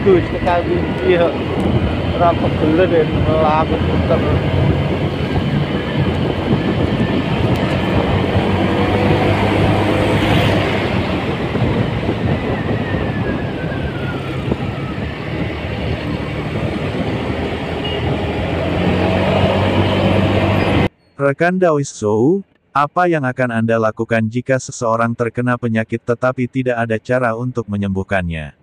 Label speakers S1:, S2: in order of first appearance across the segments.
S1: Tuh sekali dia rapat gelar dan melakukan putar.
S2: Rekan Daoist Zhou, apa yang akan Anda lakukan jika seseorang terkena penyakit tetapi tidak ada cara untuk menyembuhkannya?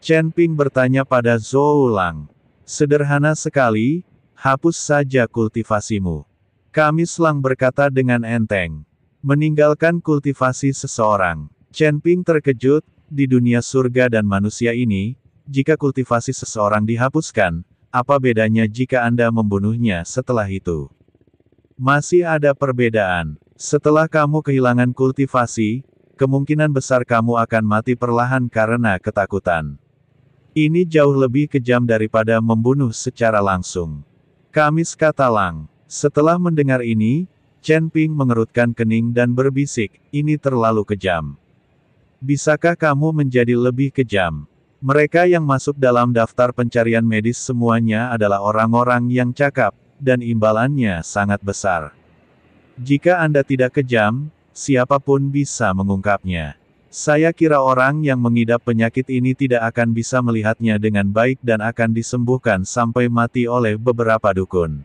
S2: Chen Ping bertanya pada Zhou Lang. Sederhana sekali, hapus saja kultivasimu. Kamis Lang berkata dengan enteng. Meninggalkan kultivasi seseorang. Chen Ping terkejut, di dunia surga dan manusia ini, jika kultivasi seseorang dihapuskan, apa bedanya jika Anda membunuhnya setelah itu? Masih ada perbedaan. Setelah kamu kehilangan kultivasi, kemungkinan besar kamu akan mati perlahan karena ketakutan. Ini jauh lebih kejam daripada membunuh secara langsung. Kamis kata Lang. Setelah mendengar ini, Chen Ping mengerutkan kening dan berbisik, ini terlalu kejam. Bisakah kamu menjadi lebih kejam? Mereka yang masuk dalam daftar pencarian medis semuanya adalah orang-orang yang cakap, dan imbalannya sangat besar. Jika Anda tidak kejam, siapapun bisa mengungkapnya. Saya kira orang yang mengidap penyakit ini tidak akan bisa melihatnya dengan baik dan akan disembuhkan sampai mati oleh beberapa dukun.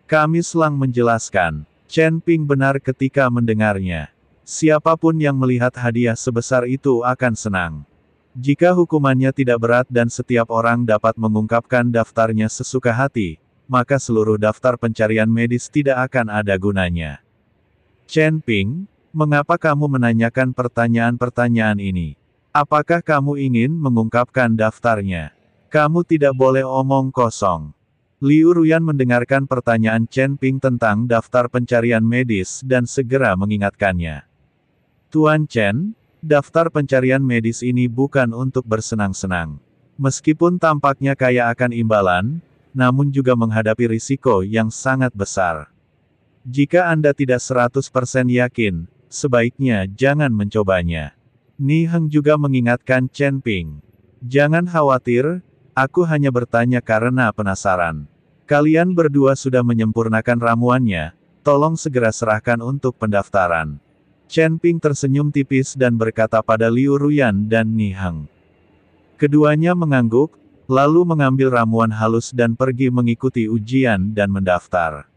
S2: Kamis Lang menjelaskan. Chen Ping benar ketika mendengarnya. Siapapun yang melihat hadiah sebesar itu akan senang. Jika hukumannya tidak berat dan setiap orang dapat mengungkapkan daftarnya sesuka hati, maka seluruh daftar pencarian medis tidak akan ada gunanya. Chen Ping, mengapa kamu menanyakan pertanyaan-pertanyaan ini? Apakah kamu ingin mengungkapkan daftarnya? Kamu tidak boleh omong kosong. Liu Ruyan mendengarkan pertanyaan Chen Ping tentang daftar pencarian medis dan segera mengingatkannya. Tuan Chen, daftar pencarian medis ini bukan untuk bersenang-senang. Meskipun tampaknya kaya akan imbalan, namun juga menghadapi risiko yang sangat besar. Jika Anda tidak 100% yakin, sebaiknya jangan mencobanya. Ni Heng juga mengingatkan Chen Ping. Jangan khawatir, aku hanya bertanya karena penasaran. Kalian berdua sudah menyempurnakan ramuannya, tolong segera serahkan untuk pendaftaran. Chen Ping tersenyum tipis dan berkata pada Liu Ruyan dan Ni Heng. Keduanya mengangguk, lalu mengambil ramuan halus dan pergi mengikuti ujian dan mendaftar.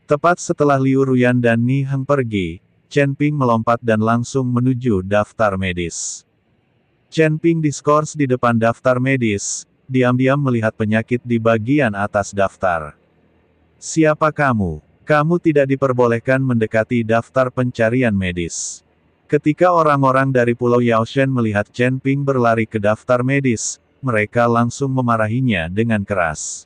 S2: Tepat setelah Liu Ruyan dan Ni Heng pergi, Chen Ping melompat dan langsung menuju daftar medis. Chen Ping diskors di depan daftar medis, diam-diam melihat penyakit di bagian atas daftar. Siapa kamu? Kamu tidak diperbolehkan mendekati daftar pencarian medis. Ketika orang-orang dari Pulau Yaoshen melihat Chen Ping berlari ke daftar medis, mereka langsung memarahinya dengan keras.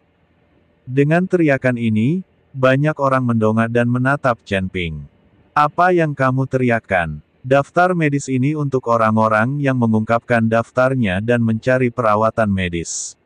S2: Dengan teriakan ini, banyak orang mendongak dan menatap Chen Ping. Apa yang kamu teriakkan? Daftar medis ini untuk orang-orang yang mengungkapkan daftarnya dan mencari perawatan medis.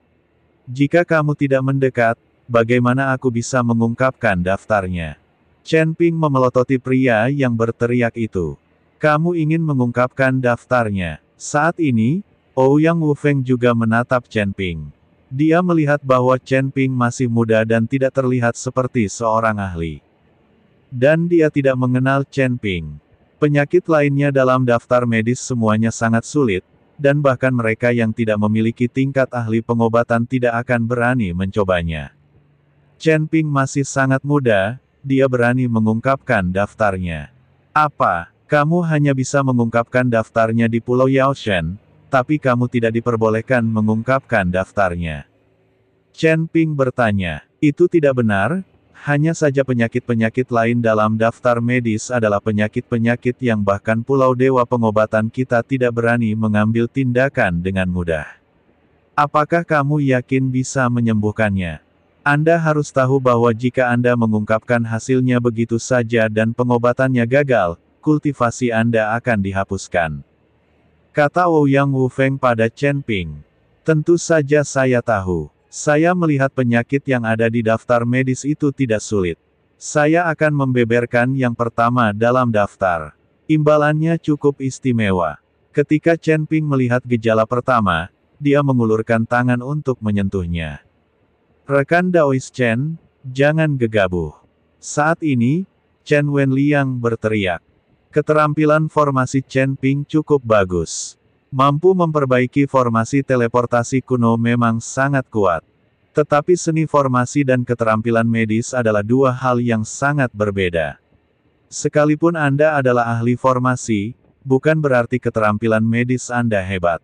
S2: Jika kamu tidak mendekat, bagaimana aku bisa mengungkapkan daftarnya? Chen Ping memelototi pria yang berteriak itu. Kamu ingin mengungkapkan daftarnya? Saat ini, Ouyang Wufeng juga menatap Chen Ping. Dia melihat bahwa Chen Ping masih muda dan tidak terlihat seperti seorang ahli. Dan dia tidak mengenal Chen Ping. Penyakit lainnya dalam daftar medis semuanya sangat sulit, dan bahkan mereka yang tidak memiliki tingkat ahli pengobatan tidak akan berani mencobanya. Chen Ping masih sangat muda, dia berani mengungkapkan daftarnya. Apa, kamu hanya bisa mengungkapkan daftarnya di Pulau Yaoshen? Tapi kamu tidak diperbolehkan mengungkapkan daftarnya. Chen Ping bertanya, itu tidak benar, hanya saja penyakit-penyakit lain dalam daftar medis adalah penyakit-penyakit yang bahkan Pulau Dewa Pengobatan kita tidak berani mengambil tindakan dengan mudah. Apakah kamu yakin bisa menyembuhkannya? Anda harus tahu bahwa jika Anda mengungkapkan hasilnya begitu saja dan pengobatannya gagal, kultivasi Anda akan dihapuskan. Kata Ouyang Wufeng pada Chen Ping. Tentu saja saya tahu. Saya melihat penyakit yang ada di daftar medis itu tidak sulit. Saya akan membeberkan yang pertama dalam daftar. Imbalannya cukup istimewa. Ketika Chen Ping melihat gejala pertama, dia mengulurkan tangan untuk menyentuhnya. Rekan Daois Chen, jangan gegabah. Saat ini, Chen Wenliang berteriak. Keterampilan formasi Chen Ping cukup bagus. Mampu memperbaiki formasi teleportasi kuno memang sangat kuat. Tetapi seni formasi dan keterampilan medis adalah dua hal yang sangat berbeda. Sekalipun Anda adalah ahli formasi, bukan berarti keterampilan medis Anda hebat.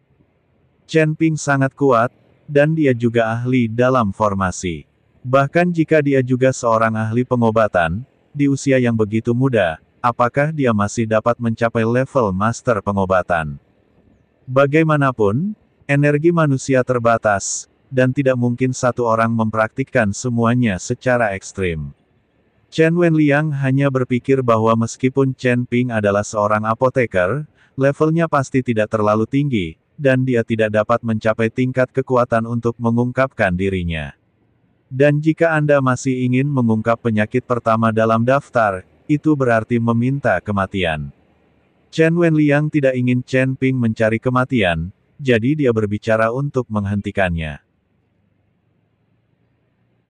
S2: Chen Ping sangat kuat, dan dia juga ahli dalam formasi. Bahkan jika dia juga seorang ahli pengobatan, di usia yang begitu muda, apakah dia masih dapat mencapai level master pengobatan? Bagaimanapun, energi manusia terbatas, dan tidak mungkin satu orang mempraktikkan semuanya secara ekstrim. Chen Wenliang hanya berpikir bahwa meskipun Chen Ping adalah seorang apoteker, levelnya pasti tidak terlalu tinggi, dan dia tidak dapat mencapai tingkat kekuatan untuk mengungkapkan dirinya. Dan jika Anda masih ingin mengungkap penyakit pertama dalam daftar, itu berarti meminta kematian. Chen Wenliang tidak ingin Chen Ping mencari kematian, jadi dia berbicara untuk menghentikannya.